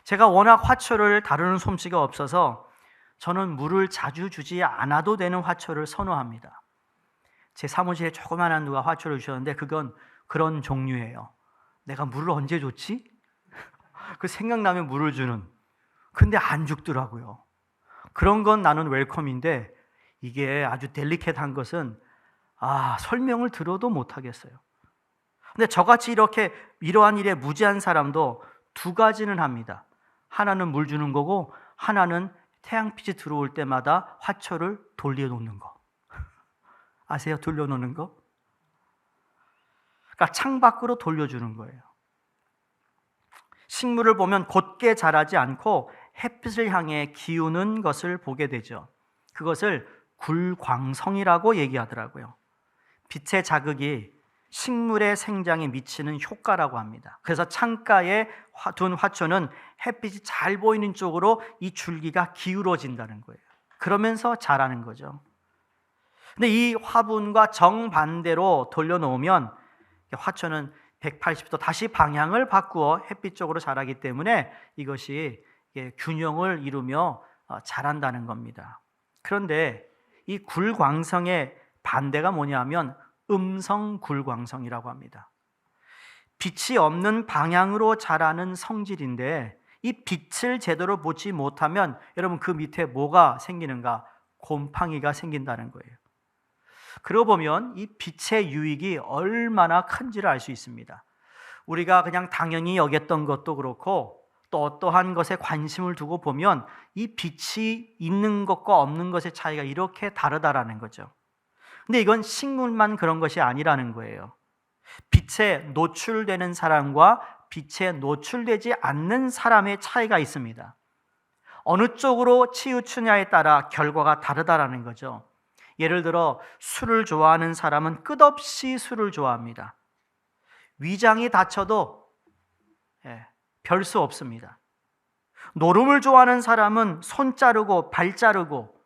제가 워낙 화초를 다루는 솜씨가 없어서 저는 물을 자주 주지 않아도 되는 화초를 선호합니다. 제 사무실에 조그만한 누가 화초를 주셨는데 그건 그런 종류예요. 내가 물을 언제 줬지? 그 생각나면 물을 주는. 근데 안 죽더라고요. 그런 건 나는 웰컴인데 이게 아주 델리케이트한 것은 설명을 들어도 못하겠어요. 근데 저같이 이렇게 이러한 일에 무지한 사람도 두 가지는 합니다. 하나는 물 주는 거고 하나는 태양빛이 들어올 때마다 화초를 돌려놓는 거. 아세요? 돌려놓는 거? 그러니까 창밖으로 돌려주는 거예요. 식물을 보면 곧게 자라지 않고 햇빛을 향해 기우는 것을 보게 되죠. 그것을 굴광성이라고 얘기하더라고요. 빛의 자극이 식물의 생장에 미치는 효과라고 합니다. 그래서 창가에 둔 화초는 햇빛이 잘 보이는 쪽으로 이 줄기가 기울어진다는 거예요. 그러면서 자라는 거죠. 근데 이 화분과 정반대로 돌려놓으면 화초는 180도 다시 방향을 바꾸어 햇빛 쪽으로 자라기 때문에 이것이 균형을 이루며 자란다는 겁니다. 그런데 이 굴광성의 반대가 뭐냐면 음성굴광성이라고 합니다. 빛이 없는 방향으로 자라는 성질인데 이 빛을 제대로 보지 못하면 여러분 그 밑에 뭐가 생기는가? 곰팡이가 생긴다는 거예요. 그러고 보면 이 빛의 유익이 얼마나 큰지를 알 수 있습니다. 우리가 그냥 당연히 여겼던 것도 그렇고 또 어떠한 것에 관심을 두고 보면 이 빛이 있는 것과 없는 것의 차이가 이렇게 다르다라는 거죠. 근데 이건 식물만 그런 것이 아니라는 거예요. 빛에 노출되는 사람과 빛에 노출되지 않는 사람의 차이가 있습니다. 어느 쪽으로 치우치냐에 따라 결과가 다르다라는 거죠. 예를 들어 술을 좋아하는 사람은 끝없이 술을 좋아합니다. 위장이 다쳐도 별 수 없습니다. 노름을 좋아하는 사람은 손 자르고 발 자르고,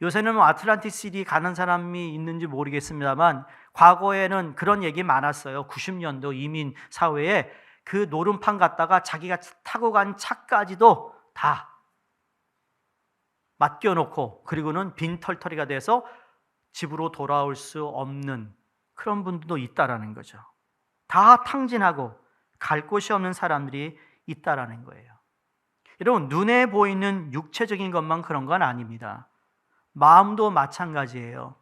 요새는 아틀란티시티 가는 사람이 있는지 모르겠습니다만 과거에는 그런 얘기 많았어요. 90년도 이민 사회에 그 노름판 갖다가 자기가 타고 간 차까지도 다 맡겨놓고 그리고는 빈털터리가 돼서 집으로 돌아올 수 없는 그런 분들도 있다라는 거죠. 다 탕진하고 갈 곳이 없는 사람들이 있다라는 거예요. 여러분, 눈에 보이는 육체적인 것만 그런 건 아닙니다. 마음도 마찬가지예요.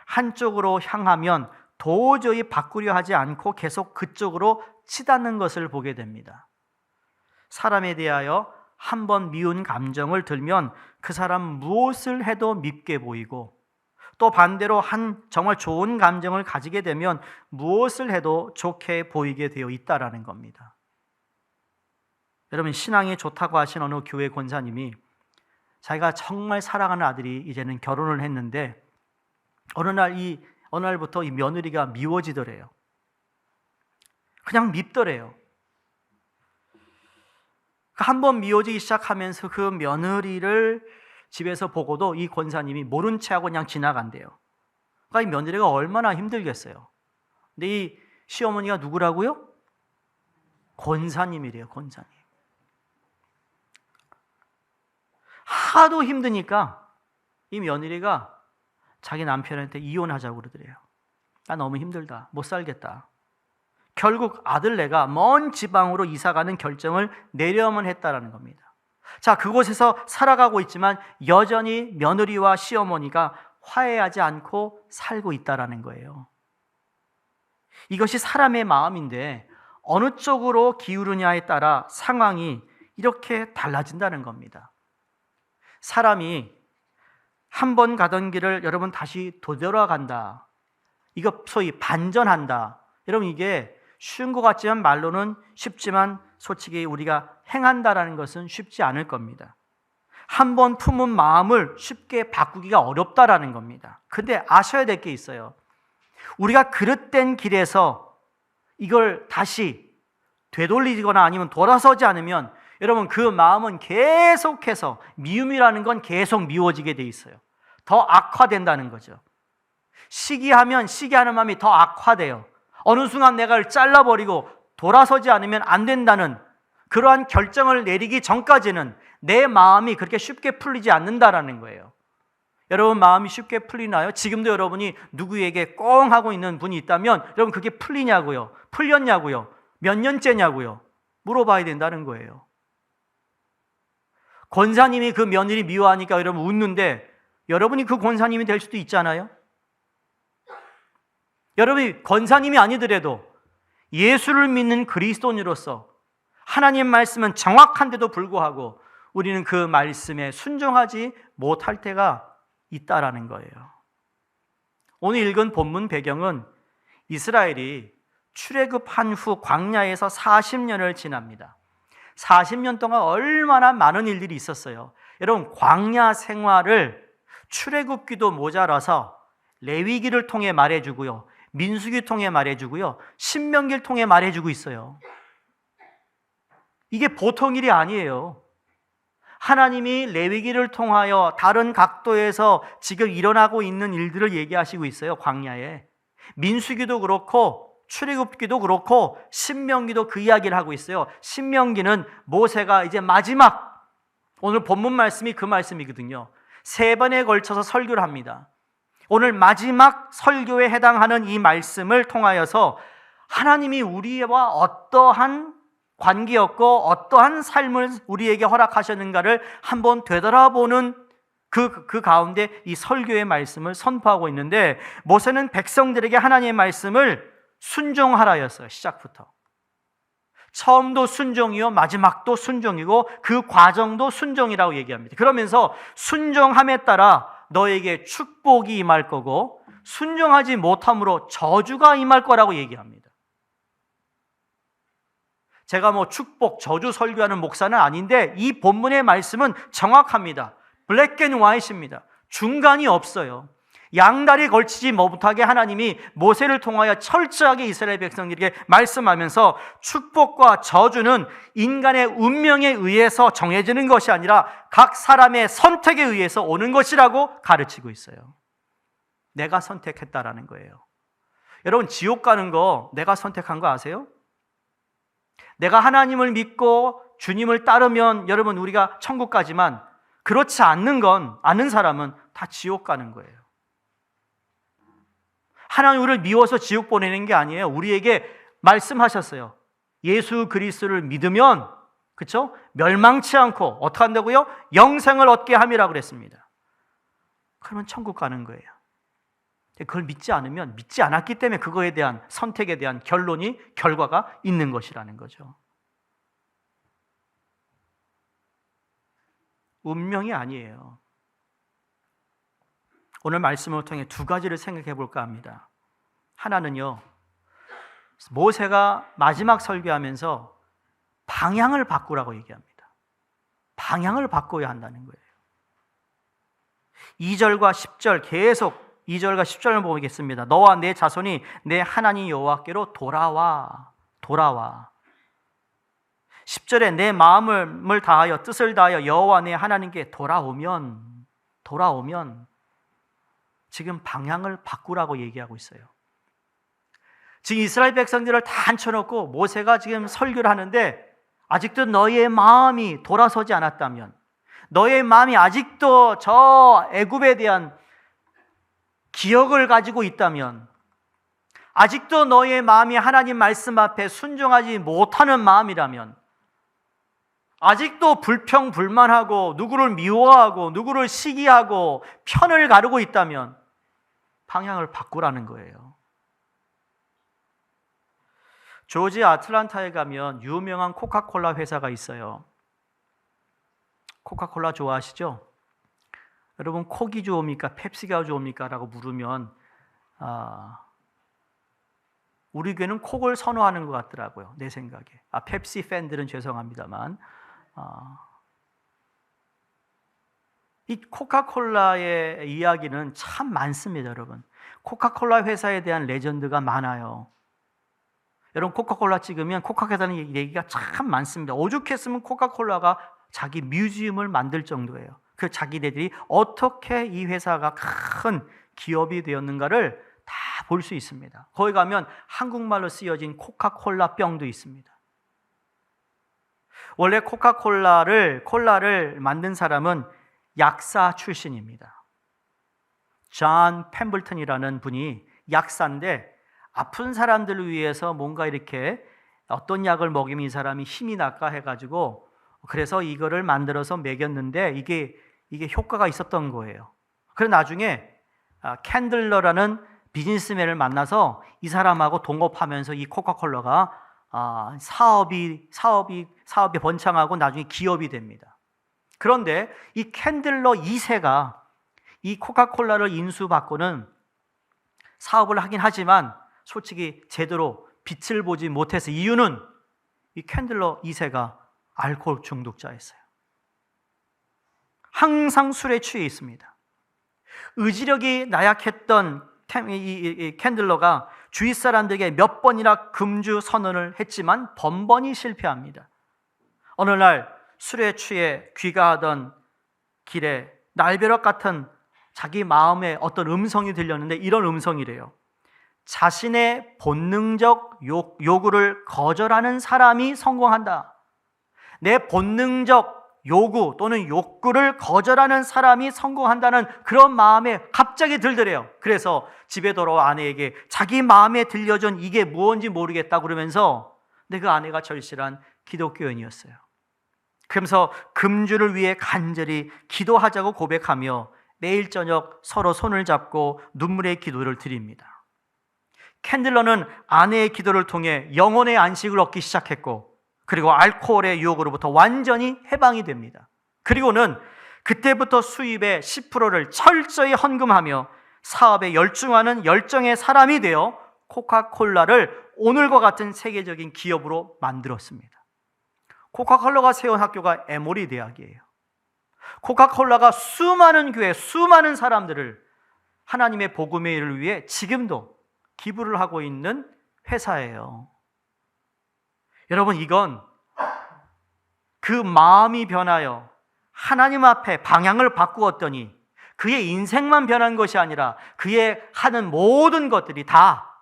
한쪽으로 향하면 도저히 바꾸려 하지 않고 계속 그쪽으로 치닫는 것을 보게 됩니다. 사람에 대하여 한번 미운 감정을 들면 그 사람 무엇을 해도 밉게 보이고, 또 반대로 정말 좋은 감정을 가지게 되면 무엇을 해도 좋게 보이게 되어 있다라는 겁니다. 여러분, 신앙이 좋다고 하신 어느 교회 권사님이 자기가 정말 사랑하는 아들이 이제는 결혼을 했는데 어느 날부터 이 며느리가 미워지더래요. 그냥 밉더래요. 한번 미워지기 시작하면서 그 며느리를 집에서 보고도 이 권사님이 모른 체하고 그냥 지나간대요. 그러니까 이 며느리가 얼마나 힘들겠어요. 근데 이 시어머니가 누구라고요? 권사님이래요. 권사님. 하도 힘드니까 이 며느리가 자기 남편한테 이혼하자고 그러더래요. 나 너무 힘들다. 못 살겠다. 결국 아들네가 먼 지방으로 이사가는 결정을 내려야만 했다라는 겁니다. 자, 그곳에서 살아가고 있지만 여전히 며느리와 시어머니가 화해하지 않고 살고 있다라는 거예요. 이것이 사람의 마음인데 어느 쪽으로 기울으냐에 따라 상황이 이렇게 달라진다는 겁니다. 사람이 한 번 가던 길을 여러분 다시 되돌아간다. 이거 소위 반전한다. 여러분, 이게 쉬운 것 같지만 말로는 쉽지만 솔직히 우리가 행한다라는 것은 쉽지 않을 겁니다. 한 번 품은 마음을 쉽게 바꾸기가 어렵다라는 겁니다. 근데 아셔야 될 게 있어요. 우리가 그릇된 길에서 이걸 다시 되돌리거나 아니면 돌아서지 않으면 여러분, 그 마음은 계속해서 미움이라는 건 계속 미워지게 돼 있어요. 더 악화된다는 거죠. 시기하면 시기하는 마음이 더 악화돼요. 어느 순간 내가 잘라버리고 돌아서지 않으면 안 된다는 그러한 결정을 내리기 전까지는 내 마음이 그렇게 쉽게 풀리지 않는다라는 거예요. 여러분 마음이 쉽게 풀리나요? 지금도 여러분이 누구에게 꽁 하고 있는 분이 있다면 여러분 그게 풀리냐고요? 풀렸냐고요? 몇 년째냐고요? 물어봐야 된다는 거예요. 권사님이 그 며느리 미워하니까 여러분 웃는데 여러분이 그 권사님이 될 수도 있잖아요. 여러분이 권사님이 아니더라도 예수를 믿는 그리스도인으로서 하나님 말씀은 정확한데도 불구하고 우리는 그 말씀에 순종하지 못할 때가 있다라는 거예요. 오늘 읽은 본문 배경은 이스라엘이 출애굽한 후 광야에서 40년을 지납니다. 40년 동안 얼마나 많은 일들이 있었어요. 여러분 광야 생활을 출애굽기도 모자라서 레위기를 통해 말해주고요, 민수기 통해 말해주고요, 신명기를 통해 말해주고 있어요. 이게 보통 일이 아니에요. 하나님이 레위기를 통하여 다른 각도에서 지금 일어나고 있는 일들을 얘기하시고 있어요. 광야에 민수기도 그렇고 출애굽기도 그렇고 신명기도 그 이야기를 하고 있어요. 신명기는 모세가 이제 마지막, 오늘 본문 말씀이 그 말씀이거든요. 3번에 걸쳐서 설교를 합니다. 오늘 마지막 설교에 해당하는 이 말씀을 통하여서 하나님이 우리와 어떠한 관계였고 어떠한 삶을 우리에게 허락하셨는가를 한번 되돌아보는 그 가운데 이 설교의 말씀을 선포하고 있는데, 모세는 백성들에게 하나님의 말씀을 순종하라였어요. 시작부터 처음도 순종이요 마지막도 순종이고 그 과정도 순종이라고 얘기합니다. 그러면서 순종함에 따라 너에게 축복이 임할 거고 순종하지 못함으로 저주가 임할 거라고 얘기합니다. 제가 뭐 축복, 저주 설교하는 목사는 아닌데 이 본문의 말씀은 정확합니다. 블랙 앤 화이트입니다. 중간이 없어요. 양다리 걸치지 못하게 하나님이 모세를 통하여 철저하게 이스라엘 백성들에게 말씀하면서 축복과 저주는 인간의 운명에 의해서 정해지는 것이 아니라 각 사람의 선택에 의해서 오는 것이라고 가르치고 있어요. 내가 선택했다라는 거예요. 여러분 지옥 가는 거 내가 선택한 거 아세요? 내가 하나님을 믿고 주님을 따르면 여러분 우리가 천국 가지만 그렇지 않는 사람은 다 지옥 가는 거예요. 하나님 우리를 미워서 지옥 보내는 게 아니에요. 우리에게 말씀하셨어요. 예수 그리스도를 믿으면, 그렇죠? 멸망치 않고 어떻게 한다고요? 영생을 얻게 함이라고 그랬습니다. 그러면 천국 가는 거예요. 그걸 믿지 않으면, 믿지 않았기 때문에 그거에 대한 선택에 대한 결과가 있는 것이라는 거죠. 운명이 아니에요. 오늘 말씀을 통해 2가지를 생각해 볼까 합니다. 하나는요, 모세가 마지막 설교하면서 방향을 바꾸라고 얘기합니다. 방향을 바꿔야 한다는 거예요. 2절과 10절 계속 2절과 10절을 보겠습니다. 너와 내 자손이 내 하나님 여호와께로 돌아와. 10절에 내 마음을 다하여 뜻을 다하여 여호와 내 하나님께 돌아오면 지금 방향을 바꾸라고 얘기하고 있어요. 지금 이스라엘 백성들을 다 앉혀놓고 모세가 지금 설교를 하는데 아직도 너의 마음이 돌아서지 않았다면, 너의 마음이 아직도 저 애굽에 대한 기억을 가지고 있다면, 아직도 너의 마음이 하나님 말씀 앞에 순종하지 못하는 마음이라면, 아직도 불평불만하고 누구를 미워하고 누구를 시기하고 편을 가르고 있다면 방향을 바꾸라는 거예요. 조지 아틀란타에 가면 유명한 코카콜라 회사가 있어요. 코카콜라 좋아하시죠? 여러분 콕이 좋습니까? 펩시가 좋습니까? 라고 물으면 우리 교회는 콕을 선호하는 것 같더라고요. 내 생각에. 펩시 팬들은 죄송합니다만 이 코카콜라의 이야기는 참 많습니다. 여러분 코카콜라 회사에 대한 레전드가 많아요. 여러분 코카콜라 찍으면 코카콜라는 얘기가 참 많습니다. 오죽했으면 코카콜라가 자기 뮤지엄을 만들 정도예요. 그 자기네들이 어떻게 이 회사가 큰 기업이 되었는가를 다 볼 수 있습니다. 거기 가면 한국말로 쓰여진 코카콜라 병도 있습니다. 원래 콜라를 만든 사람은 약사 출신입니다. 존 펜블턴이라는 분이 약사인데 아픈 사람들을 위해서 뭔가 이렇게 어떤 약을 먹이면 이 사람이 힘이 날까 해가지고 그래서 이거를 만들어서 먹였는데 이게 효과가 있었던 거예요. 그래서 나중에 캔들러라는 비즈니스맨을 만나서 이 사람하고 동업하면서 이 코카콜라가 사업이 번창하고 나중에 기업이 됩니다. 그런데 이 캔들러 2세가 이 코카콜라를 인수받고는 사업을 하긴 하지만 솔직히 제대로 빛을 보지 못해서 이유는 이 캔들러 2세가 알코올 중독자였어요. 항상 술에 취해 있습니다. 의지력이 나약했던 이 캔들러가 주위 사람들에게 몇 번이나 금주 선언을 했지만 번번이 실패합니다. 어느 날 술에 취해 귀가하던 길에 날벼락 같은 자기 마음에 어떤 음성이 들렸는데 이런 음성이래요. 자신의 본능적 요구를 거절하는 사람이 성공한다. 내 본능적 요구 또는 욕구를 거절하는 사람이 성공한다는 그런 마음에 갑자기 들더래요. 그래서 집에 돌아와 아내에게 자기 마음에 들려준 이게 무엇인지 모르겠다 그러면서 근데 그 아내가 절실한 기독교인이었어요. 그러면서 금주를 위해 간절히 기도하자고 고백하며 매일 저녁 서로 손을 잡고 눈물의 기도를 드립니다. 캔들러는 아내의 기도를 통해 영혼의 안식을 얻기 시작했고 그리고 알코올의 유혹으로부터 완전히 해방이 됩니다. 그리고는 그때부터 수입의 10%를 철저히 헌금하며 사업에 열중하는 열정의 사람이 되어 코카콜라를 오늘과 같은 세계적인 기업으로 만들었습니다. 코카콜라가 세운 학교가 에모리 대학이에요. 코카콜라가 수많은 교회, 수많은 사람들을 하나님의 복음의 일을 위해 지금도 기부를 하고 있는 회사예요. 여러분, 이건 그 마음이 변하여 하나님 앞에 방향을 바꾸었더니 그의 인생만 변한 것이 아니라 그의 하는 모든 것들이 다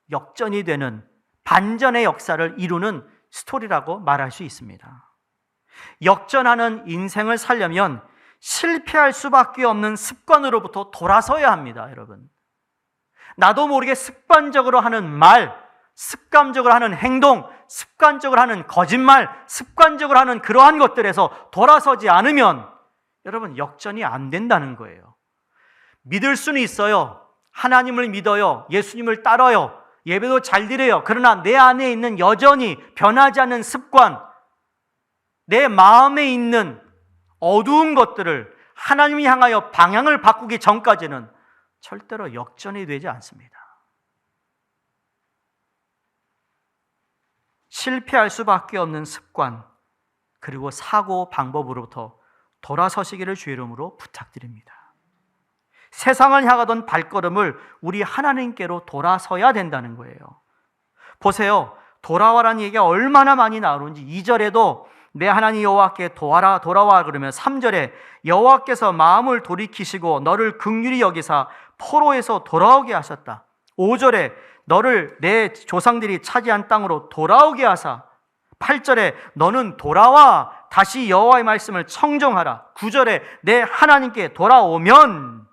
역전이 되는 반전의 역사를 이루는 스토리라고 말할 수 있습니다. 역전하는 인생을 살려면 실패할 수밖에 없는 습관으로부터 돌아서야 합니다, 여러분. 나도 모르게 습관적으로 하는 말, 습관적으로 하는 행동, 습관적으로 하는 거짓말, 습관적으로 하는 그러한 것들에서 돌아서지 않으면 여러분 역전이 안 된다는 거예요. 믿을 수는 있어요. 하나님을 믿어요. 예수님을 따라요. 예배도 잘 드려요. 그러나 내 안에 있는 여전히 변하지 않는 습관, 내 마음에 있는 어두운 것들을 하나님이 향하여 방향을 바꾸기 전까지는 절대로 역전이 되지 않습니다. 실패할 수밖에 없는 습관 그리고 사고 방법으로부터 돌아서시기를 주의 이름으로 부탁드립니다. 세상을 향하던 발걸음을 우리 하나님께로 돌아서야 된다는 거예요. 보세요. 돌아와라는 얘기가 얼마나 많이 나오는지 2절에도 내 하나님 여호와께 돌아와 그러면 3절에 여호와께서 마음을 돌이키시고 너를 긍휼히 여기사 포로에서 돌아오게 하셨다. 5절에 너를 내 조상들이 차지한 땅으로 돌아오게 하사 8절에 너는 돌아와 다시 여호와의 말씀을 청종하라. 9절에 내 하나님께 돌아오면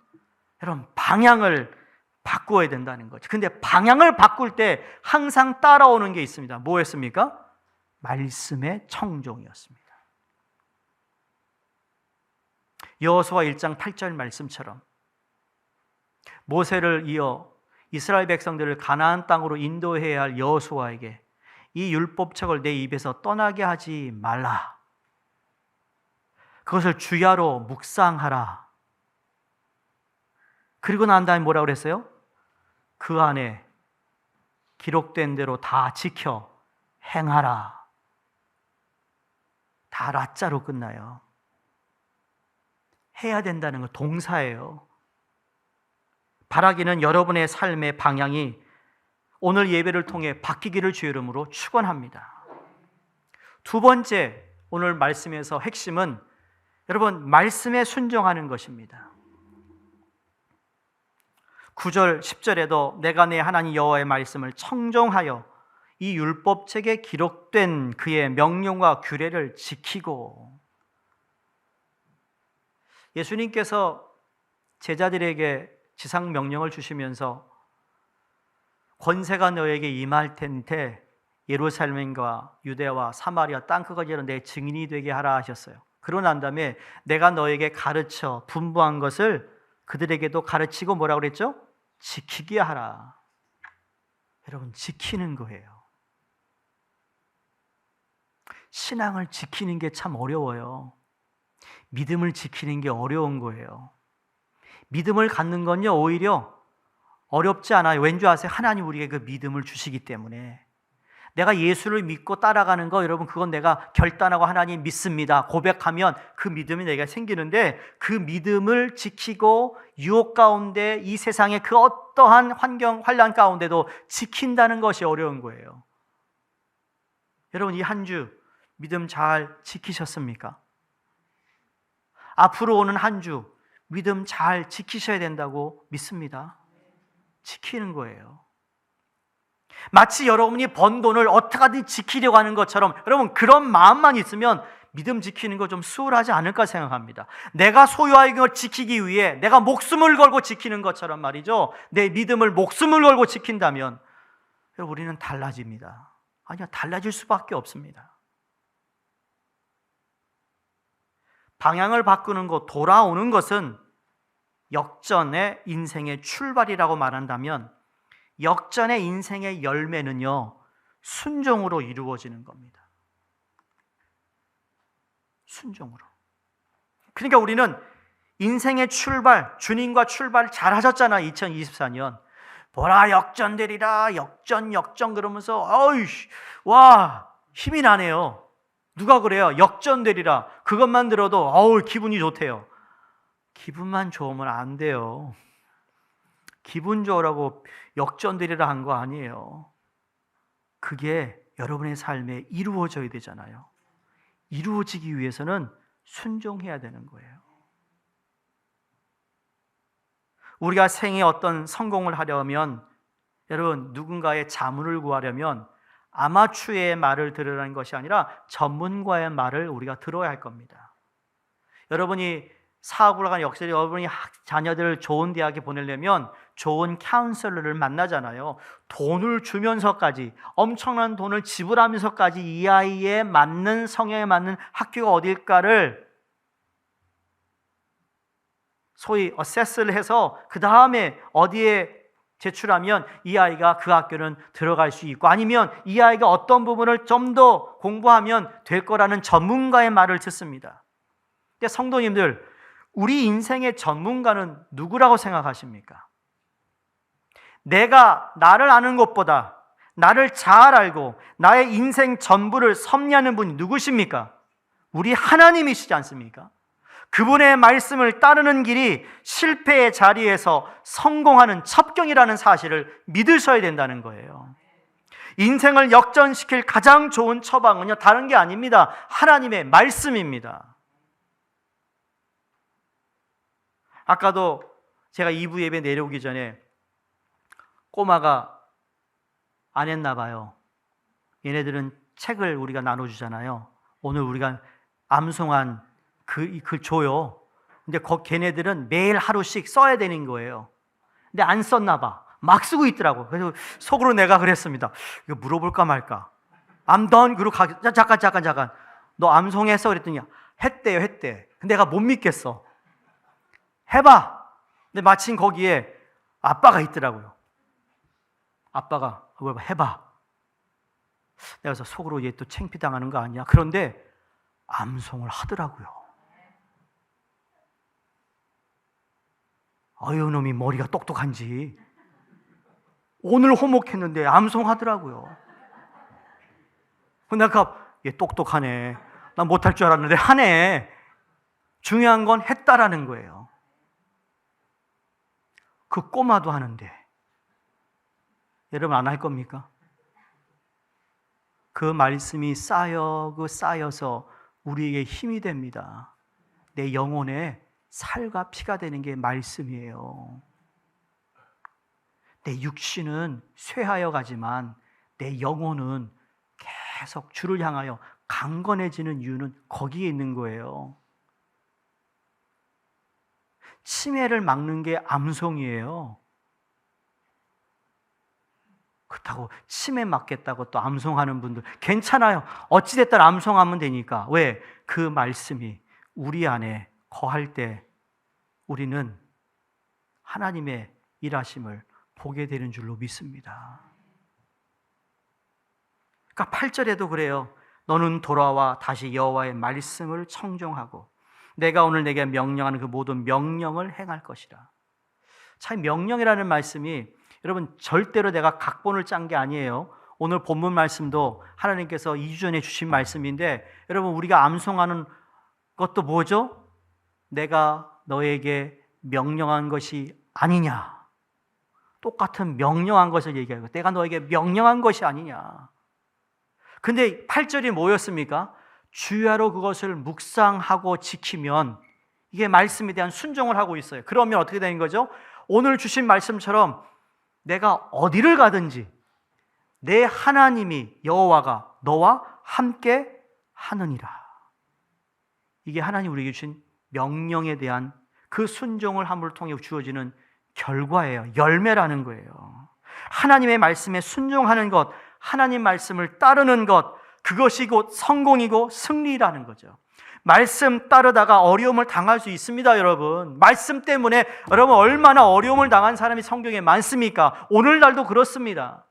여러분 방향을 바꾸어야 된다는 거죠. 근데 방향을 바꿀 때 항상 따라오는 게 있습니다. 뭐였습니까? 말씀의 청종이었습니다. 여호수아 1장 8절 말씀처럼 모세를 이어 이스라엘 백성들을 가나안 땅으로 인도해야 할 여호수아에게 이 율법책을 내 입에서 떠나게 하지 말라. 그것을 주야로 묵상하라. 그리고 난 다음에 뭐라고 그랬어요? 그 안에 기록된 대로 다 지켜 행하라. 다 라자로 끝나요. 해야 된다는 건 동사예요. 바라기는 여러분의 삶의 방향이 오늘 예배를 통해 바뀌기를 주의 이름으로 축원합니다. 두 번째, 오늘 말씀에서 핵심은 여러분 말씀에 순종하는 것입니다. 9절, 10절에도 내가 내 하나님 여호와의 말씀을 청종하여 이 율법책에 기록된 그의 명령과 규례를 지키고. 예수님께서 제자들에게 지상 명령을 주시면서 권세가 너에게 임할 텐데 예루살렘과 유대와 사마리아 땅끝까지 내 증인이 되게 하라 하셨어요. 그러고 난 다음에 내가 너에게 가르쳐 분부한 것을 그들에게도 가르치고 뭐라고 그랬죠? 지키게 하라. 여러분, 지키는 거예요. 신앙을 지키는 게 참 어려워요. 믿음을 지키는 게 어려운 거예요. 믿음을 갖는 건요, 오히려 어렵지 않아요. 왠지 아세요? 하나님 우리에게 그 믿음을 주시기 때문에. 내가 예수를 믿고 따라가는 거, 여러분, 그건 내가 결단하고 하나님 믿습니다 고백하면 그 믿음이 내가 생기는데, 그 믿음을 지키고 유혹 가운데 이 세상의 그 어떠한 환경, 환난 가운데도 지킨다는 것이 어려운 거예요. 여러분, 이 한 주 믿음 잘 지키셨습니까? 앞으로 오는 한 주 믿음 잘 지키셔야 된다고 믿습니다. 지키는 거예요. 마치 여러분이 번 돈을 어떻게든 지키려고 하는 것처럼, 여러분, 그런 마음만 있으면 믿음 지키는 거 좀 수월하지 않을까 생각합니다. 내가 소유하는 걸 지키기 위해 내가 목숨을 걸고 지키는 것처럼 말이죠, 내 믿음을 목숨을 걸고 지킨다면 여러분, 우리는 달라집니다. 아니요, 달라질 수밖에 없습니다. 방향을 바꾸는 것, 돌아오는 것은 역전의 인생의 출발이라고 말한다면, 역전의 인생의 열매는요, 순종으로 이루어지는 겁니다. 순종으로. 그러니까 우리는 인생의 출발, 주님과 출발 잘 하셨잖아. 2024년 보라 역전되리라, 역전 그러면서 어이씨, 와, 힘이 나네요. 누가 그래요? 역전되리라. 그것만 들어도 어우, 기분이 좋대요. 기분만 좋으면 안 돼요. 기분 좋으라고 역전되리라 한 거 아니에요. 그게 여러분의 삶에 이루어져야 되잖아요. 이루어지기 위해서는 순종해야 되는 거예요. 우리가 생에 어떤 성공을 하려면, 여러분, 누군가의 자문을 구하려면 아마추어의 말을 들으라는 것이 아니라 전문가의 말을 우리가 들어야 할 겁니다. 여러분이 사업을 하는 역설이, 여러분이 자녀들을 좋은 대학에 보내려면 좋은 카운슬러를 만나잖아요. 돈을 주면서까지, 엄청난 돈을 지불하면서까지 이 아이의 맞는 성향에 맞는 학교가 어딜까를 소위 어세스를 해서 그 다음에 어디에 제출하면 이 아이가 그 학교는 들어갈 수 있고, 아니면 이 아이가 어떤 부분을 좀 더 공부하면 될 거라는 전문가의 말을 듣습니다. 근데 성도님들, 우리 인생의 전문가는 누구라고 생각하십니까? 내가 나를 아는 것보다 나를 잘 알고 나의 인생 전부를 섭리하는 분이 누구십니까? 우리 하나님이시지 않습니까? 그분의 말씀을 따르는 길이 실패의 자리에서 성공하는 첩경이라는 사실을 믿으셔야 된다는 거예요. 인생을 역전시킬 가장 좋은 처방은요, 다른 게 아닙니다. 하나님의 말씀입니다. 아까도 제가 2부 예배 내려오기 전에 꼬마가 안 했나 봐요. 얘네들은 책을 우리가 나눠주잖아요. 오늘 우리가 암송한 그 줘요. 근데 걔네들은 매일 하루씩 써야 되는 거예요. 근데 안 썼나 봐. 막 쓰고 있더라고. 그래서 속으로 내가 그랬습니다. 이거 물어볼까 말까. I'm done. 그리고 잠깐. 너 암송했어? 그랬더니 했대요. 근데 내가 못 믿겠어. 해봐. 근데 마침 거기에 아빠가 있더라고요. 아빠가 해봐. 내가 그래서 속으로 얘 또 창피당하는 거 아니야? 그런데 암송을 하더라고요. 어휴, 놈이 머리가 똑똑한지 오늘 호목했는데 암송하더라고요. 내가 얘 똑똑하네. 난 못할 줄 알았는데 하네. 중요한 건 했다라는 거예요. 그 꼬마도 하는데 여러분 안 할 겁니까? 그 말씀이 쌓여서 우리에게 힘이 됩니다. 내 영혼에 살과 피가 되는 게 말씀이에요. 내 육신은 쇠하여 가지만 내 영혼은 계속 주를 향하여 강건해지는 이유는 거기에 있는 거예요. 치매를 막는 게 암송이에요. 그렇다고 치매 맞겠다고 또 암송하는 분들 괜찮아요. 어찌됐든 암송하면 되니까. 왜? 그 말씀이 우리 안에 거할 때 우리는 하나님의 일하심을 보게 되는 줄로 믿습니다. 그러니까 8절에도 그래요. 너는 돌아와 다시 여호와의 말씀을 청종하고 내가 오늘 내게 명령하는 그 모든 명령을 행할 것이라. 참 명령이라는 말씀이 여러분 절대로 내가 각본을 짠 게 아니에요. 오늘 본문 말씀도 하나님께서 2주 전에 주신 말씀인데 여러분 우리가 암송하는 것도 뭐죠? 내가 너에게 명령한 것이 아니냐. 똑같은 명령한 것을 얘기하고 내가 너에게 명령한 것이 아니냐. 근데 8절이 뭐였습니까? 주야로 그것을 묵상하고 지키면 이게 말씀에 대한 순종을 하고 있어요. 그러면 어떻게 되는 거죠? 오늘 주신 말씀처럼 내가 어디를 가든지 내 하나님이 여호와가 너와 함께 하느니라. 이게 하나님 우리에게 주신 명령에 대한 그 순종을 함을 통해 주어지는 결과예요. 열매라는 거예요. 하나님의 말씀에 순종하는 것, 하나님 말씀을 따르는 것, 그것이 곧 성공이고 승리라는 거죠. 말씀 따르다가 어려움을 당할 수 있습니다, 여러분. 말씀 때문에 여러분 얼마나 어려움을 당한 사람이 성경에 많습니까? 오늘날도 그렇습니다.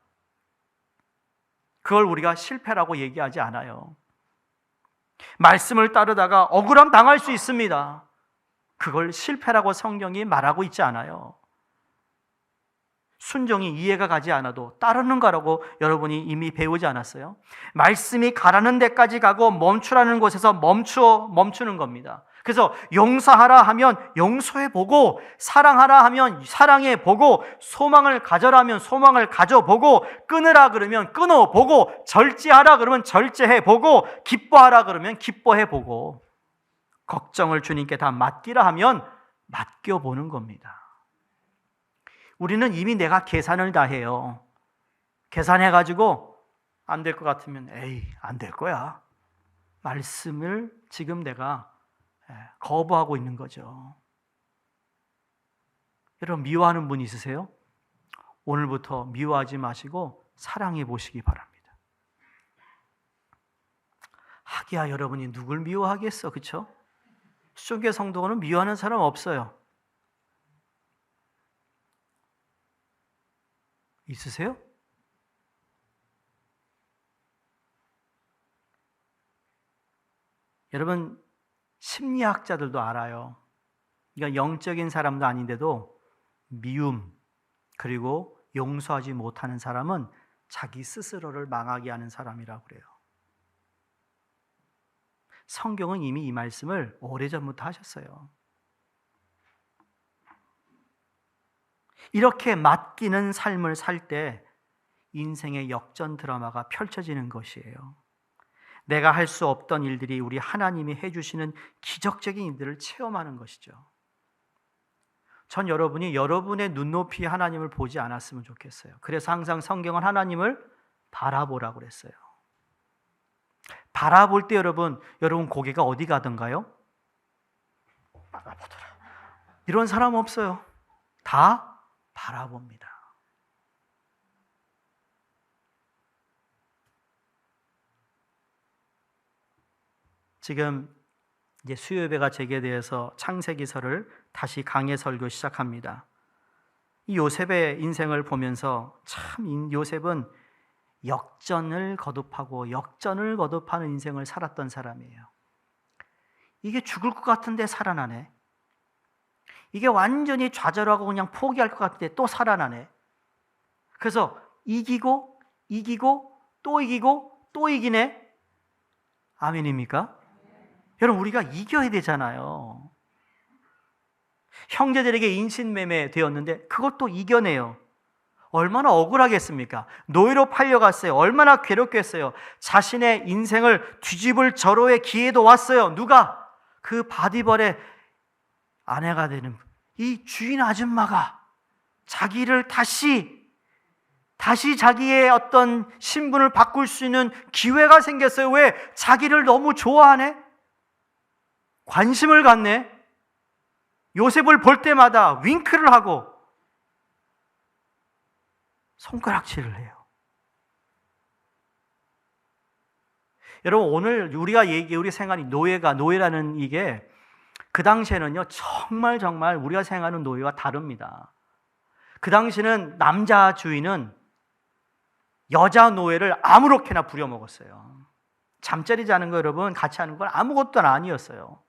그걸 우리가 실패라고 얘기하지 않아요. 말씀을 따르다가 억울함 당할 수 있습니다. 그걸 실패라고 성경이 말하고 있지 않아요. 순종이 이해가 가지 않아도 따르는 거라고 여러분이 이미 배우지 않았어요? 말씀이 가라는 데까지 가고 멈추라는 곳에서 멈추는 겁니다. 그래서 용서하라 하면 용서해보고, 사랑하라 하면 사랑해보고, 소망을 가져라 하면 소망을 가져보고, 끊으라 그러면 끊어보고, 절제하라 그러면 절제해보고, 기뻐하라 그러면 기뻐해보고, 걱정을 주님께 다 맡기라 하면 맡겨보는 겁니다. 우리는 이미 내가 계산을 다 해요. 계산해가지고 안 될 것 같으면 에이 안 될 거야. 말씀을 지금 내가 거부하고 있는 거죠. 여러분 미워하는 분 있으세요? 오늘부터 미워하지 마시고 사랑해 보시기 바랍니다. 하기야 여러분이 누굴 미워하겠어, 그렇죠? 수종교 성도는 미워하는 사람 없어요. 있으세요? 여러분 심리학자들도 알아요. 그러니까 영적인 사람도 아닌데도 미움 그리고 용서하지 못하는 사람은 자기 스스로를 망하게 하는 사람이라고 그래요. 성경은 이미 이 말씀을 오래전부터 하셨어요. 이렇게 맡기는 삶을 살 때 인생의 역전 드라마가 펼쳐지는 것이에요. 내가 할 수 없던 일들이 우리 하나님이 해주시는 기적적인 일들을 체험하는 것이죠. 전 여러분이 여러분의 눈높이 하나님을 보지 않았으면 좋겠어요. 그래서 항상 성경은 하나님을 바라보라고 그랬어요. 바라볼 때 여러분 고개가 어디 가던가요? 바라보더라. 이런 사람 없어요. 다 바라봅니다. 지금 이제 수요예배가 재개되어서 창세기서를 다시 강해 설교 시작합니다. 이 요셉의 인생을 보면서 참 요셉은 역전을 거듭하고 역전을 거듭하는 인생을 살았던 사람이에요. 이게 죽을 것 같은데 살아나네. 이게 완전히 좌절하고 그냥 포기할 것 같은데 또 살아나네. 그래서 이기고 또 이기고 또 이기네. 아멘입니까? 여러분 우리가 이겨야 되잖아요. 형제들에게 인신매매 되었는데 그것도 이겨내요. 얼마나 억울하겠습니까? 노예로 팔려갔어요. 얼마나 괴롭겠어요. 자신의 인생을 뒤집을 절호의 기회도 왔어요. 누가? 그 바디벌의 아내가 되는 이 주인 아줌마가 자기를 다시 다시 자기의 어떤 신분을 바꿀 수 있는 기회가 생겼어요. 왜? 자기를 너무 좋아하네? 관심을 갖네? 요셉을 볼 때마다 윙크를 하고 손가락질을 해요. 여러분, 오늘 우리 생각하는 노예라는 이게 그 당시에는요, 정말 우리가 생각하는 노예와 다릅니다. 그 당시에는 남자 주인은 여자 노예를 아무렇게나 부려먹었어요. 잠자리 자는 거 여러분 같이 하는 건 아무것도 아니었어요.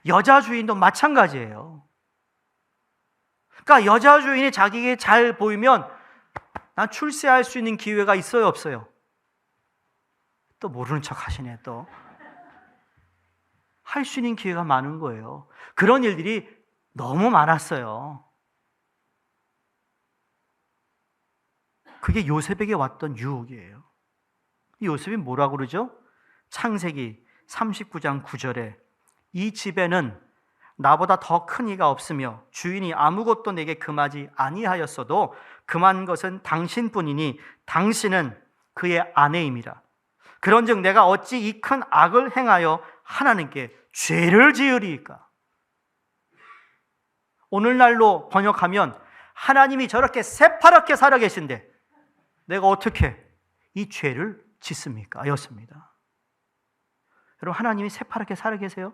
여자 주인도 마찬가지예요. 그러니까 여자 주인이 자기에게 잘 보이면 난 출세할 수 있는 기회가 있어요, 없어요? 또 모르는 척 하시네, 또. 할 수 있는 기회가 많은 거예요. 그런 일들이 너무 많았어요. 그게 요셉에게 왔던 유혹이에요. 요셉이 뭐라고 그러죠? 창세기 39장 9절에 이 집에는 나보다 더 큰 이가 없으며 주인이 아무것도 내게 금하지 아니하였어도 금한 것은 당신뿐이니 당신은 그의 아내임이라. 그런즉 내가 어찌 이 큰 악을 행하여 하나님께 죄를 지으리이까? 오늘날로 번역하면 하나님이 저렇게 새파랗게 살아계신데 내가 어떻게 이 죄를 짓습니까? 였습니다. 여러분, 하나님이 새파랗게 살아계세요?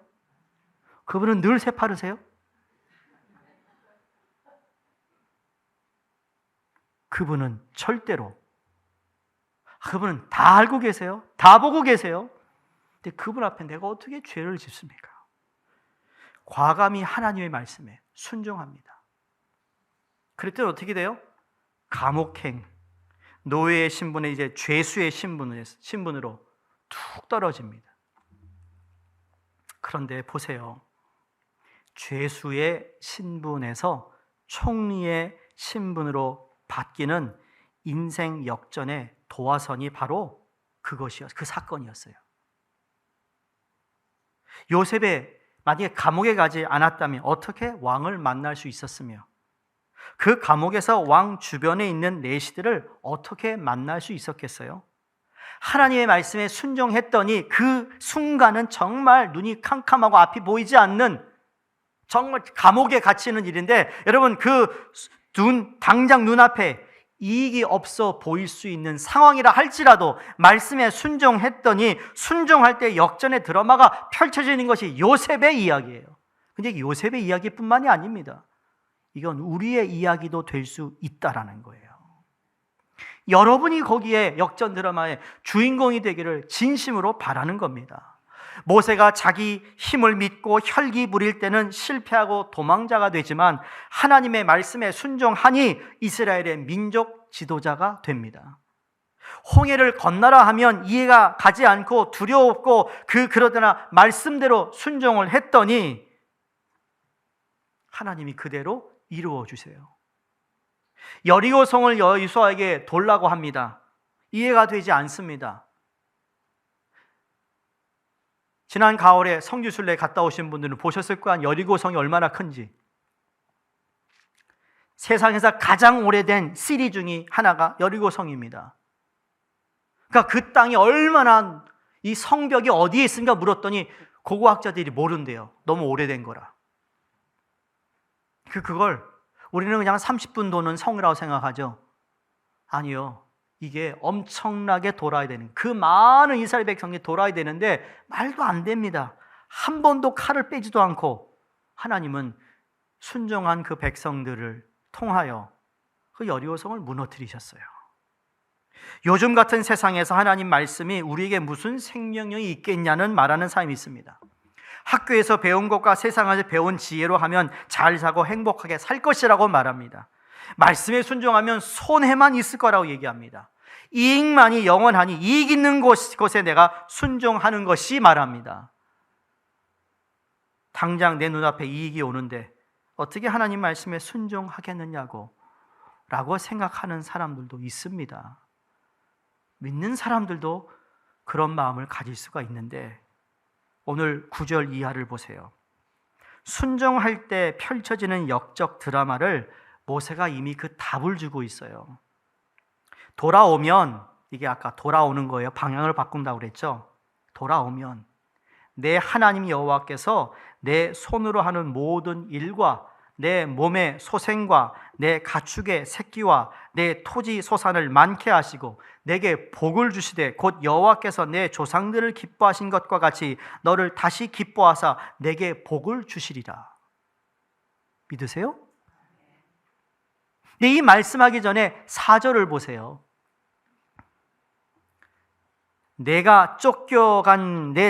그분은 늘 새파르세요? 그분은 절대로, 그분은 다 알고 계세요. 다 보고 계세요. 근데 그분 앞에 내가 어떻게 죄를 짓습니까? 과감히 하나님의 말씀에 순종합니다. 그랬더니 어떻게 돼요? 감옥행, 노예의 신분에 이제 죄수의 신분으로 툭 떨어집니다. 그런데 보세요. 죄수의 신분에서 총리의 신분으로 바뀌는 인생 역전의 도화선이 바로 그 사건이었어요. 요셉이 만약에 감옥에 가지 않았다면 어떻게 왕을 만날 수 있었으며 그 감옥에서 왕 주변에 있는 내시들을 어떻게 만날 수 있었겠어요? 하나님의 말씀에 순종했더니 그 순간은 정말 눈이 캄캄하고 앞이 보이지 않는 정말 감옥에 갇히는 일인데 여러분, 당장 눈앞에 이익이 없어 보일 수 있는 상황이라 할지라도 말씀에 순종했더니 순종할 때 역전의 드라마가 펼쳐지는 것이 요셉의 이야기예요. 근데 요셉의 이야기뿐만이 아닙니다. 이건 우리의 이야기도 될 수 있다라는 거예요. 여러분이 거기에 역전 드라마의 주인공이 되기를 진심으로 바라는 겁니다. 모세가 자기 힘을 믿고 혈기 부릴 때는 실패하고 도망자가 되지만 하나님의 말씀에 순종하니 이스라엘의 민족 지도자가 됩니다. 홍해를 건너라 하면 이해가 가지 않고 두려웠고 그러더나 말씀대로 순종을 했더니 하나님이 그대로 이루어 주세요. 여리고성을 여호수아에게 돌라고 합니다. 이해가 되지 않습니다. 지난 가을에 성지순례 갔다 오신 분들은 보셨을 거야. 여리고성이 얼마나 큰지. 세상에서 가장 오래된 시리 중에 하나가 여리고성입니다. 그러니까 그 땅이 얼마나, 이 성벽이 어디에 있습니까? 물었더니 고고학자들이 모른대요. 너무 오래된 거라. 그걸 우리는 그냥 30분 도는 성이라고 생각하죠. 아니요. 이게 엄청나게 돌아야 되는, 그 많은 이스라엘 백성이 돌아야 되는데 말도 안 됩니다. 한 번도 칼을 빼지도 않고 하나님은 순종한 그 백성들을 통하여 그 여리고성을 무너뜨리셨어요. 요즘 같은 세상에서 하나님 말씀이 우리에게 무슨 생명력이 있겠냐는 말하는 사람이 있습니다. 학교에서 배운 것과 세상에서 배운 지혜로 하면 잘 사고 행복하게 살 것이라고 말합니다. 말씀에 순종하면 손해만 있을 거라고 얘기합니다. 이익만이 영원하니 이익 있는 곳에 내가 순종하는 것이 말합니다. 당장 내 눈앞에 이익이 오는데 어떻게 하나님 말씀에 순종하겠느냐고 라고 생각하는 사람들도 있습니다. 믿는 사람들도 그런 마음을 가질 수가 있는데 오늘 9절 이하를 보세요. 순종할 때 펼쳐지는 역적 드라마를 모세가 이미 그 답을 주고 있어요. 돌아오면, 이게 아까 돌아오는 거예요. 방향을 바꾼다고 그랬죠. 돌아오면 내 하나님 여호와께서 내 손으로 하는 모든 일과 내 몸의 소생과 내 가축의 새끼와 내 토지 소산을 많게 하시고 내게 복을 주시되 곧 여호와께서 내 조상들을 기뻐하신 것과 같이 너를 다시 기뻐하사 내게 복을 주시리라. 믿으세요? 근데 이 말씀하기 전에 4절을 보세요. 내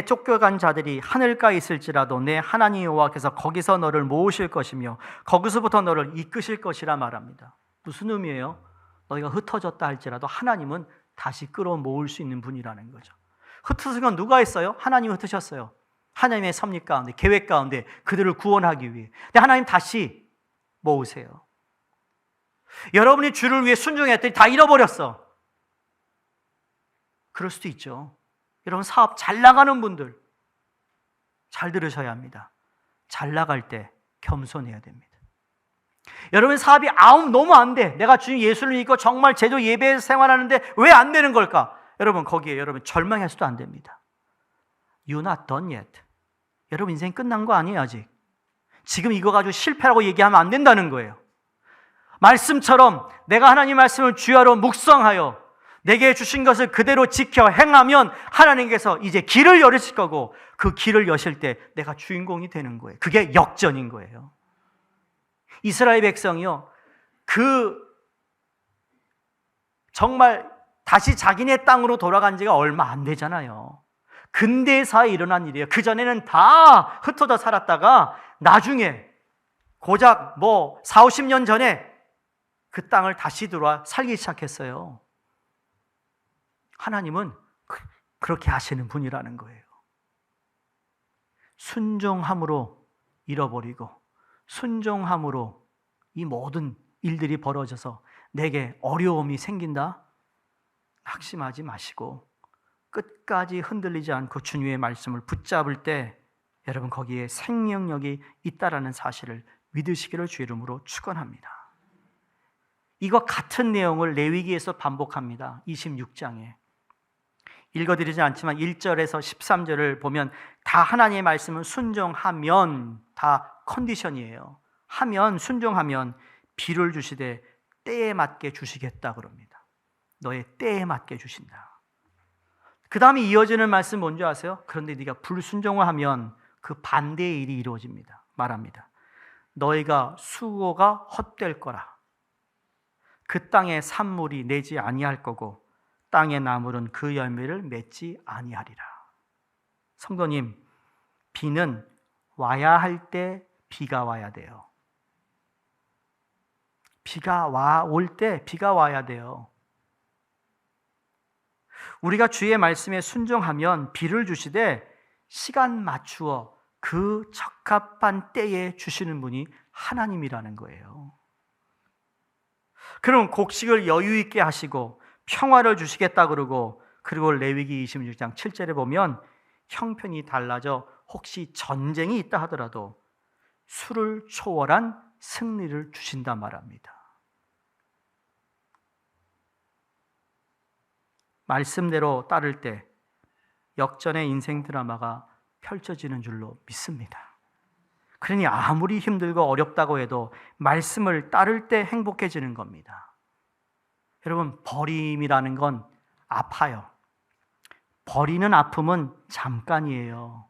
쫓겨간 자들이 하늘가에 있을지라도 내 하나님 여호와께서 거기서 너를 모으실 것이며 거기서부터 너를 이끄실 것이라 말합니다. 무슨 의미예요? 너희가 흩어졌다 할지라도 하나님은 다시 끌어모을 수 있는 분이라는 거죠. 흩어진 건 누가 했어요? 하나님이 흩으셨어요. 하나님의 섭리 가운데, 계획 가운데 그들을 구원하기 위해. 근데 하나님 다시 모으세요. 여러분이 주를 위해 순종했더니 다 잃어버렸어. 그럴 수도 있죠. 여러분 사업 잘 나가는 분들 잘 들으셔야 합니다. 잘 나갈 때 겸손해야 됩니다. 여러분 사업이 너무 안 돼. 내가 주님 예수를 믿고 정말 제도 예배 생활하는데 왜 안 되는 걸까? 여러분 거기에 여러분 절망해서도 안 됩니다. You're not done yet. 여러분 인생 끝난 거 아니에요 아직. 지금 이거 가지고 실패라고 얘기하면 안 된다는 거예요. 말씀처럼 내가 하나님 말씀을 주야로 묵상하여 내게 주신 것을 그대로 지켜 행하면 하나님께서 이제 길을 열으실 거고 그 길을 여실 때 내가 주인공이 되는 거예요. 그게 역전인 거예요. 이스라엘 백성이요, 정말 다시 자기네 땅으로 돌아간 지가 얼마 안 되잖아요. 근대사에 일어난 일이에요. 그전에는 다 흩어져 살았다가 나중에 고작 4, 50년 전에 그 땅을 다시 들어와 살기 시작했어요. 하나님은 그렇게 하시는 분이라는 거예요. 순종함으로 잃어버리고 순종함으로 이 모든 일들이 벌어져서 내게 어려움이 생긴다? 낙심하지 마시고 끝까지 흔들리지 않고 주님의 말씀을 붙잡을 때 여러분 거기에 생명력이 있다라는 사실을 믿으시기를 주 이름으로 축원합니다. 이거 같은 내용을 레위기에서 반복합니다. 26장에. 읽어드리지 않지만 1절에서 13절을 보면 다 하나님의 말씀을 순종하면 다 컨디션이에요. 순종하면 비를 주시되 때에 맞게 주시겠다 그럽니다. 너의 때에 맞게 주신다. 그 다음에 이어지는 말씀 뭔지 아세요? 그런데 네가 불순종을 하면 그 반대의 일이 이루어집니다. 말합니다. 너희가 수고가 헛될 거라. 그 땅의 산물이 내지 아니할 거고 땅의 나물은 그 열매를 맺지 아니하리라. 성도님, 비는 와야 할 때 비가 와야 돼요. 비가 올 때 비가 와야 돼요. 우리가 주의 말씀에 순종하면 비를 주시되 시간 맞추어 그 적합한 때에 주시는 분이 하나님이라는 거예요. 그럼 곡식을 여유 있게 하시고 평화를 주시겠다 그리고 레위기 26장 7절에 보면 형편이 달라져 혹시 전쟁이 있다 하더라도 수를 초월한 승리를 주신단 말합니다. 말씀대로 따를 때 역전의 인생 드라마가 펼쳐지는 줄로 믿습니다. 그러니 아무리 힘들고 어렵다고 해도 말씀을 따를 때 행복해지는 겁니다. 여러분, 버림이라는 건 아파요. 버리는 아픔은 잠깐이에요.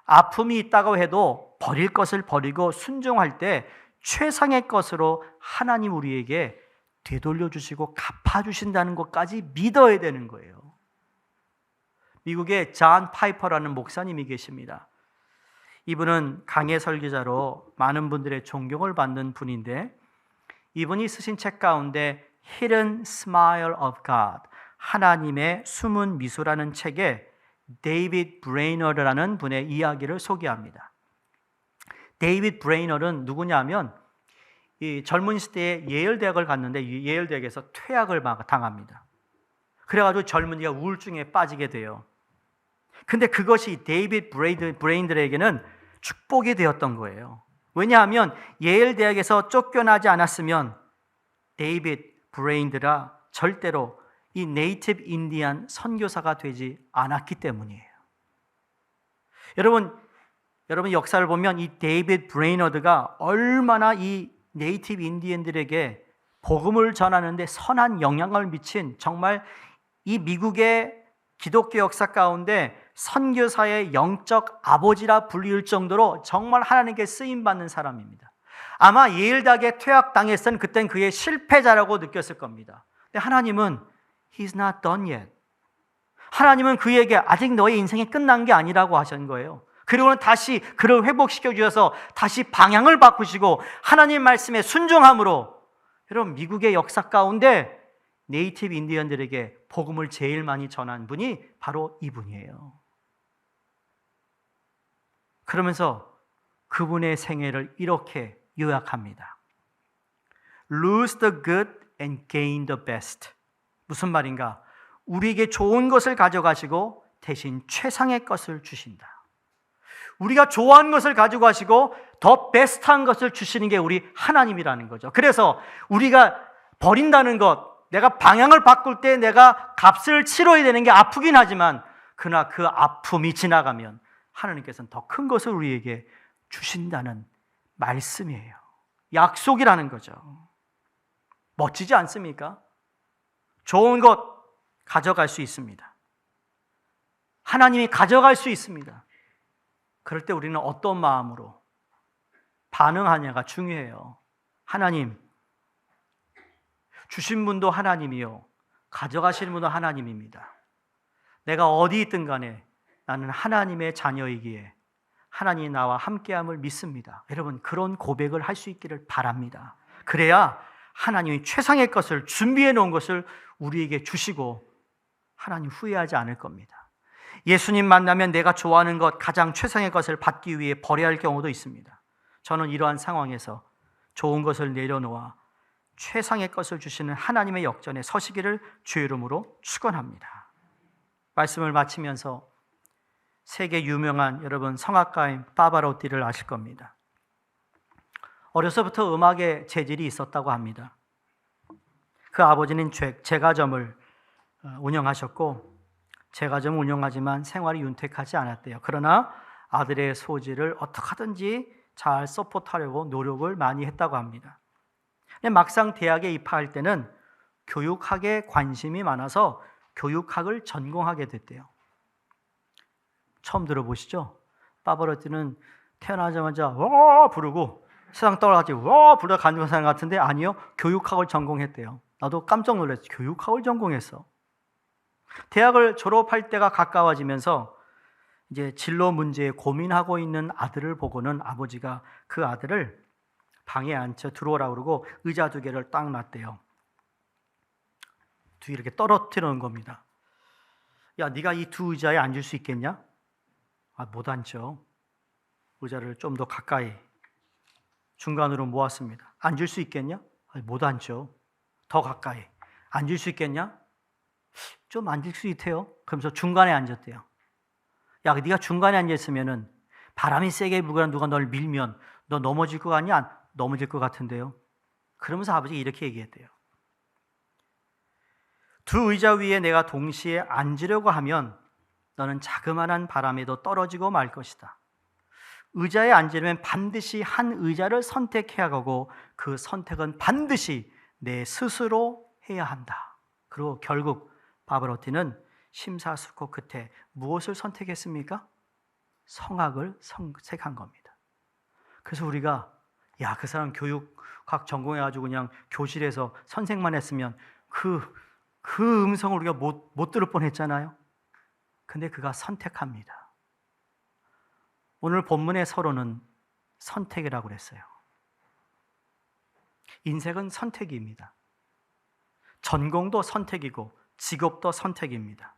아픔이 있다고 해도 버릴 것을 버리고 순종할 때 최상의 것으로 하나님 우리에게 되돌려 주시고 갚아 주신다는 것까지 믿어야 되는 거예요. 미국에 존 파이퍼라는 목사님이 계십니다. 이분은 강해 설교자로 많은 분들의 존경을 받는 분인데 이분이 쓰신 책 가운데 Hidden Smile of God, 하나님의 숨은 미소라는 책에 데이빗 브레이너라는 분의 이야기를 소개합니다. 데이빗 브레이너는 누구냐면 이 젊은 시대에 예일 대학을 갔는데 예일 대학에서 퇴학을 당합니다. 그래가지고 젊은이가 우울증에 빠지게 돼요. 근데 그것이 데이빗 브레인들에게는 축복이 되었던 거예요. 왜냐하면 예일 대학에서 쫓겨나지 않았으면 데이빗 브레인드라 절대로 이 네이티브 인디안 선교사가 되지 않았기 때문이에요. 여러분 역사를 보면 이 데이비드 브레이너드가 얼마나 이 네이티브 인디언들에게 복음을 전하는데 선한 영향을 미친, 정말 이 미국의 기독교 역사 가운데 선교사의 영적 아버지라 불릴 정도로 정말 하나님께 쓰임받는 사람입니다. 아마 예일대학에 퇴학당했을 그땐 그의 실패자라고 느꼈을 겁니다. 근데 하나님은 He's not done yet. 하나님은 그에게 아직 너의 인생이 끝난 게 아니라고 하신 거예요. 그리고는 다시 그를 회복시켜 주셔서 다시 방향을 바꾸시고 하나님 말씀에 순종함으로, 여러분 미국의 역사 가운데 네이티브 인디언들에게 복음을 제일 많이 전한 분이 바로 이분이에요. 그러면서 그분의 생애를 이렇게 요약합니다. Lose the good and gain the best. 무슨 말인가? 우리에게 좋은 것을 가져가시고 대신 최상의 것을 주신다. 우리가 좋아하는 것을 가지고 가시고 더 베스트한 것을 주시는 게 우리 하나님이라는 거죠. 그래서 우리가 버린다는 것, 내가 방향을 바꿀 때 내가 값을 치러야 되는 게 아프긴 하지만 그러나 그 아픔이 지나가면 하나님께서는 더 큰 것을 우리에게 주신다는 말씀이에요. 약속이라는 거죠. 멋지지 않습니까? 좋은 것 가져갈 수 있습니다. 하나님이 가져갈 수 있습니다. 그럴 때 우리는 어떤 마음으로 반응하냐가 중요해요. 하나님, 주신 분도 하나님이요, 가져가시는 분도 하나님입니다. 내가 어디 있든 간에 나는 하나님의 자녀이기에 하나님이 나와 함께함을 믿습니다. 여러분, 그런 고백을 할 수 있기를 바랍니다. 그래야 하나님이 최상의 것을 준비해 놓은 것을 우리에게 주시고 하나님 후회하지 않을 겁니다. 예수님 만나면 내가 좋아하는 것, 가장 최상의 것을 받기 위해 버려야 할 경우도 있습니다. 저는 이러한 상황에서 좋은 것을 내려놓아 최상의 것을 주시는 하나님의 역전에 서시기를 주의 이름으로 축원합니다. 말씀을 마치면서 세계 유명한 여러분 성악가인 파바로티를 아실 겁니다. 어려서부터 음악에 재질이 있었다고 합니다. 그 아버지는 제과점을 운영하셨고 제과점을 운영하지만 생활이 윤택하지 않았대요. 그러나 아들의 소질을 어떻게 하든지 잘 서포트하려고 노력을 많이 했다고 합니다. 근데 막상 대학에 입학할 때는 교육학에 관심이 많아서 교육학을 전공하게 됐대요. 처음 들어보시죠? 파바로티는 태어나자마자 와 부르고 세상 떠나가지 와 부르다 가는 사람 같은데 아니요, 교육학을 전공했대요. 나도 깜짝 놀랐어요. 교육학을 전공했어. 대학을 졸업할 때가 가까워지면서 이제 진로 문제에 고민하고 있는 아들을 보고는 아버지가 그 아들을 방에 앉혀 들어오라고 그러고 의자 2개를 딱 놨대요. 뒤에 이렇게 떨어뜨려 놓은 겁니다. 야, 네가 이 2 의자에 앉을 수 있겠냐? 아, 못 앉죠. 의자를 좀 더 가까이 중간으로 모았습니다. 앉을 수 있겠냐? 아, 못 앉죠. 더 가까이. 앉을 수 있겠냐? 좀 앉을 수 있대요. 그러면서 중간에 앉았대요. 야, 네가 중간에 앉았으면은 바람이 세게 불거나 누가 널 밀면 너 넘어질 것 같냐? 안 넘어질 것 같은데요. 그러면서 아버지가 이렇게 얘기했대요. 2 의자 위에 내가 동시에 앉으려고 하면 너는 자그마한 바람에도 떨어지고 말 것이다. 의자에 앉으려면 반드시 한 의자를 선택해야 하고 그 선택은 반드시 내 스스로 해야 한다. 그리고 결국 파바로티는 심사숙고 끝에 무엇을 선택했습니까? 성악을 선택한 겁니다. 그래서 우리가 야, 그 사람 교육학 전공해가지고 그냥 교실에서 선생만 했으면 그 음성을 우리가 못 들을 뻔했잖아요. 근데 그가 선택합니다. 오늘 본문의 서론은 선택이라고 그랬어요. 인생은 선택입니다. 전공도 선택이고 직업도 선택입니다.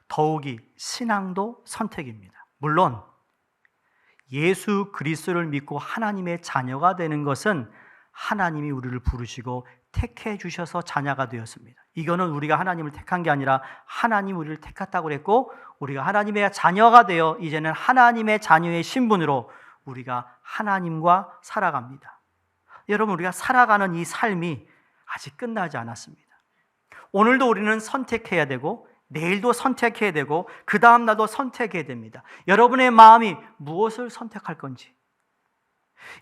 더욱이 신앙도 선택입니다. 물론 예수 그리스도를 믿고 하나님의 자녀가 되는 것은 하나님이 우리를 부르시고 택해 주셔서 자녀가 되었습니다. 이거는 우리가 하나님을 택한 게 아니라 하나님 우리를 택했다고 그랬고 우리가 하나님의 자녀가 되어 이제는 하나님의 자녀의 신분으로 우리가 하나님과 살아갑니다. 여러분, 우리가 살아가는 이 삶이 아직 끝나지 않았습니다. 오늘도 우리는 선택해야 되고 내일도 선택해야 되고 그 다음 날도 선택해야 됩니다. 여러분의 마음이 무엇을 선택할 건지,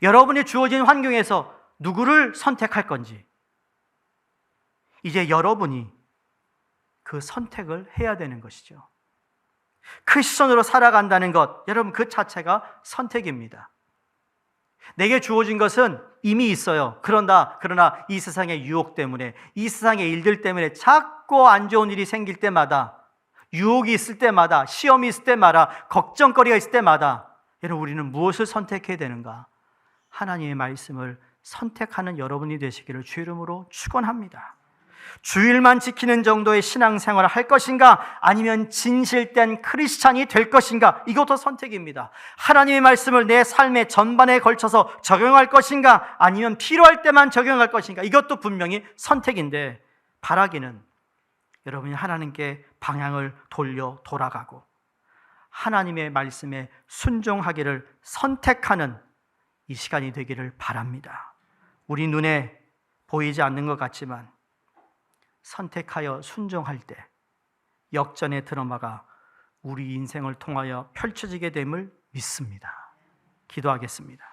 여러분이 주어진 환경에서 누구를 선택할 건지, 이제 여러분이 그 선택을 해야 되는 것이죠. 크리스천으로 살아간다는 것, 여러분 그 자체가 선택입니다. 내게 주어진 것은 이미 있어요. 그러나 이 세상의 유혹 때문에, 이 세상의 일들 때문에 자꾸 안 좋은 일이 생길 때마다, 유혹이 있을 때마다, 시험이 있을 때마다, 걱정거리가 있을 때마다 여러분 우리는 무엇을 선택해야 되는가? 하나님의 말씀을 선택하는 여러분이 되시기를 주 이름으로 축원합니다. 주일만 지키는 정도의 신앙생활을 할 것인가, 아니면 진실된 크리스찬이 될 것인가, 이것도 선택입니다. 하나님의 말씀을 내 삶의 전반에 걸쳐서 적용할 것인가, 아니면 필요할 때만 적용할 것인가, 이것도 분명히 선택인데, 바라기는 여러분이 하나님께 방향을 돌아가고 하나님의 말씀에 순종하기를 선택하는 이 시간이 되기를 바랍니다. 우리 눈에 보이지 않는 것 같지만 선택하여 순종할 때 역전의 드라마가 우리 인생을 통하여 펼쳐지게 됨을 믿습니다. 기도하겠습니다.